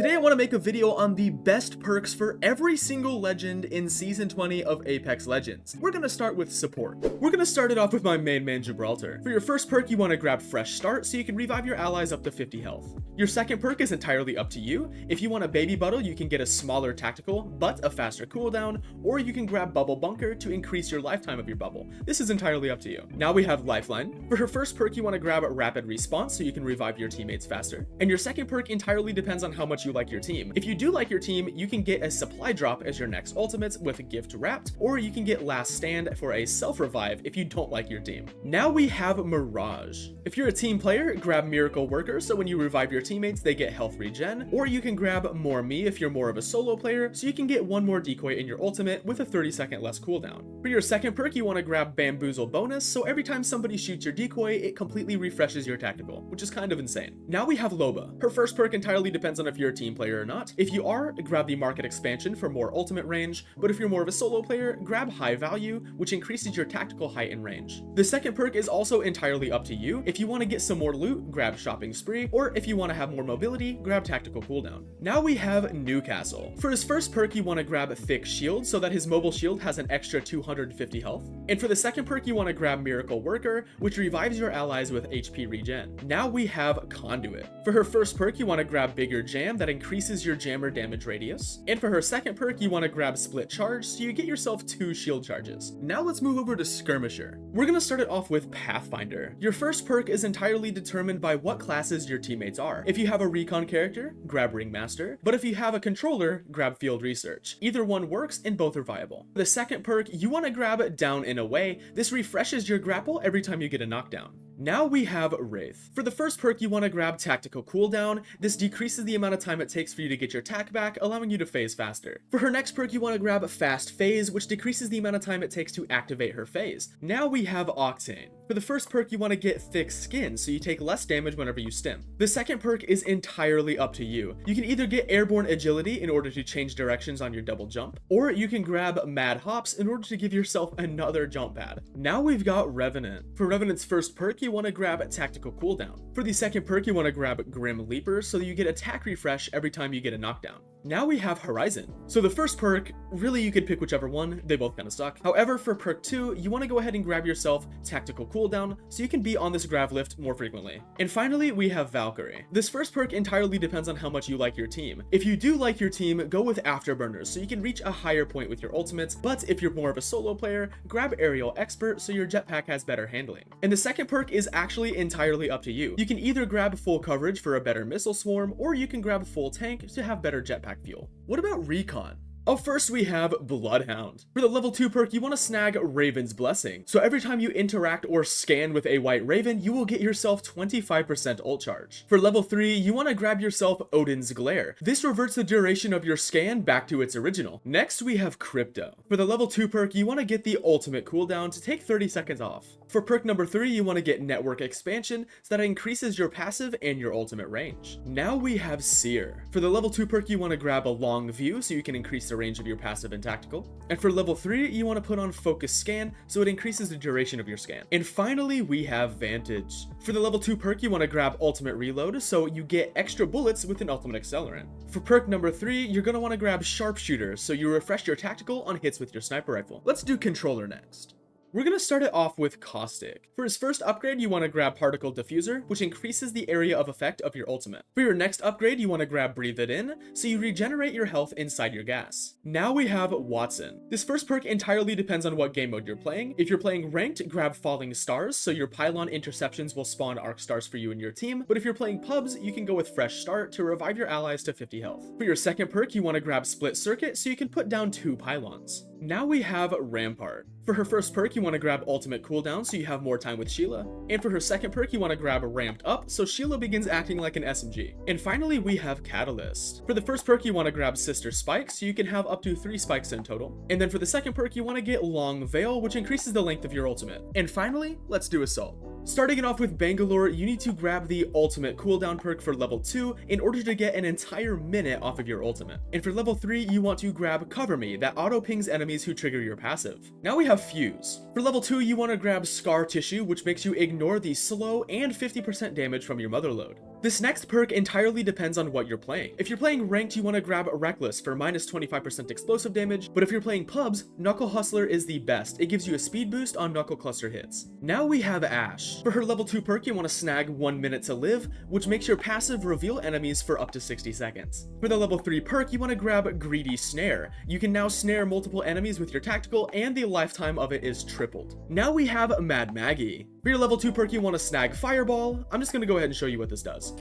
Today I want to make a video on the best perks for every single legend in Season 20 of Apex Legends. We're going to start with support. We're going to start it off with my main man Gibraltar. For your first perk, you want to grab Fresh Start so you can revive your allies up to 50 health. Your second perk is entirely up to you. If you want a Baby Bottle, you can get a smaller tactical, but a faster cooldown, or you can grab Bubble Bunker to increase your lifetime of your bubble. This is entirely up to you. Now we have Lifeline. For her first perk, you want to grab Rapid Response so you can revive your teammates faster. And your second perk entirely depends on how much you like your team. If you do like your team, you can get a Supply Drop as your next ultimate with a Gift Wrapped, or you can get Last Stand for a self-revive if you don't like your team. Now we have Mirage. If you're a team player, grab Miracle Worker so when you revive your teammates, they get health regen, or you can grab More Me if you're more of a solo player, so you can get one more decoy in your ultimate with a 30-second less cooldown. For your second perk, you want to grab Bamboozle Bonus, so every time somebody shoots your decoy, it completely refreshes your tactical, which is kind of insane. Now we have Loba. Her first perk entirely depends on if you're a team player or not. If you are, grab the Market Expansion for more ultimate range, but if you're more of a solo player, grab High Value, which increases your tactical height and range. The second perk is also entirely up to you. If you want to get some more loot, grab Shopping Spree, or if you want to have more mobility, grab Tactical Cooldown. Now we have Newcastle. For his first perk, you want to grab Thick Shield so that his mobile shield has an extra 250 health. And for the second perk, you want to grab Miracle Worker, which revives your allies with HP regen. Now we have Conduit. For her first perk, you want to grab Bigger Jam that increases your jammer damage radius. And for her second perk, you want to grab Split Charge so you get yourself 2 shield charges. Now let's move over to Skirmisher. We're going to start it off with Pathfinder. Your first perk is entirely determined by what classes your teammates are. If you have a Recon character, grab Ringmaster, but if you have a controller, grab Field Research. Either one works and both are viable. The second perk, you want to grab Down and Away. This refreshes your grapple every time you get a knockdown. Now we have Wraith. For the first perk, you want to grab Tactical Cooldown. This decreases the amount of time it takes for you to get your tack back, allowing you to phase faster. For her next perk, you want to grab Fast Phase, which decreases the amount of time it takes to activate her phase. Now we have Octane. For the first perk, you want to get Thick Skin, so you take less damage whenever you stim. The second perk is entirely up to you. You can either get Airborne Agility in order to change directions on your double jump, or you can grab Mad Hops in order to give yourself another jump pad. Now we've got Revenant. For Revenant's first perk, you want to grab Tactical Cooldown. For the second perk, you want to grab Grim Leaper so that you get attack refresh every time you get a knockdown. Now we have Horizon. So the first perk, really you could pick whichever one, they both kind of suck. However, for perk 2, you want to go ahead and grab yourself Tactical Cooldown so you can be on this grav lift more frequently. And finally, we have Valkyrie. This first perk entirely depends on how much you like your team. If you do like your team, go with Afterburners so you can reach a higher point with your ultimates, but if you're more of a solo player, grab Aerial Expert so your jetpack has better handling. And the second perk is actually entirely up to you. You can either grab Full Coverage for a better missile swarm, or you can grab Full Tank to have better jetpack fuel. What about Recon? Oh, first we have Bloodhound. For the level 2 perk, you want to snag Raven's Blessing. So every time you interact or scan with a White Raven, you will get yourself 25% ult charge. For level 3, you want to grab yourself Odin's Glare. This reverts the duration of your scan back to its original. Next, we have Crypto. For the level 2 perk, you want to get the ultimate cooldown to take 30 seconds off. For perk number 3, you want to get Network Expansion so that it increases your passive and your ultimate range. Now we have Seer. For the level 2 perk, you want to grab a Long View so you can increase the range of your passive and tactical. And for level 3, you want to put on Focus Scan so it increases the duration of your scan. And finally, we have Vantage. For the level 2 perk, you want to grab Ultimate Reload so you get extra bullets with an ultimate accelerant. For perk number 3, you're going to want to grab Sharpshooter so you refresh your tactical on hits with your sniper rifle. Let's do Controller next. We're going to start it off with Caustic. For his first upgrade, you want to grab Particle Diffuser, which increases the area of effect of your ultimate. For your next upgrade, you want to grab Breathe It In, so you regenerate your health inside your gas. Now we have Watson. This first perk entirely depends on what game mode you're playing. If you're playing Ranked, grab Falling Stars, so your Pylon interceptions will spawn Arc Stars for you and your team, but if you're playing pubs, you can go with Fresh Start to revive your allies to 50 health. For your second perk, you want to grab Split Circuit, so you can put down 2 pylons. Now we have Rampart. For her first perk, you want to grab Ultimate Cooldown so you have more time with Sheila. And for her second perk, you want to grab Ramped Up so Sheila begins acting like an SMG. And finally, we have Catalyst. For the first perk, you want to grab Sister Spike so you can have up to 3 spikes in total. And then for the second perk, you want to get Long Veil, which increases the length of your ultimate. And finally, let's do Assault. Starting it off with Bangalore, you need to grab the Ultimate Cooldown perk for level 2 in order to get an entire minute off of your ultimate. And for level 3, you want to grab Cover Me, that auto-pings enemies who trigger your passive. Now we have Fuse. For level 2, you want to grab Scar Tissue, which makes you ignore the slow and 50% damage from your mother load. This next perk entirely depends on what you're playing. If you're playing ranked, you want to grab Reckless for minus 25% explosive damage, but if you're playing pubs, Knuckle Hustler is the best. It gives you a speed boost on Knuckle Cluster hits. Now we have Ash. For her level 2 perk, you want to snag 1 minute to live, which makes your passive reveal enemies for up to 60 seconds. For the level 3 perk, you want to grab Greedy Snare. You can now snare multiple enemies with your tactical, and the lifetime of it is tripled. Now we have Mad Maggie. For your level 2 perk, you want to snag Fireball. I'm just going to go ahead and show you what this does.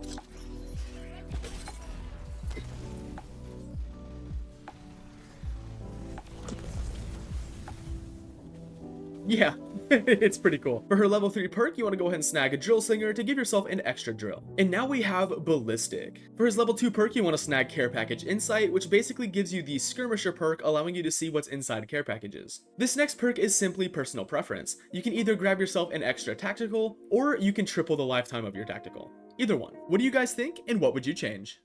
Yeah, it's pretty cool. For her level 3 perk, you want to go ahead and snag a Drill Slinger to give yourself an extra drill. And now we have Ballistic. For his level 2 perk, you want to snag Care Package Insight, which basically gives you the Skirmisher perk, allowing you to see what's inside care packages. This next perk is simply personal preference. You can either grab yourself an extra tactical, or you can triple the lifetime of your tactical. Either one. What do you guys think, and what would you change?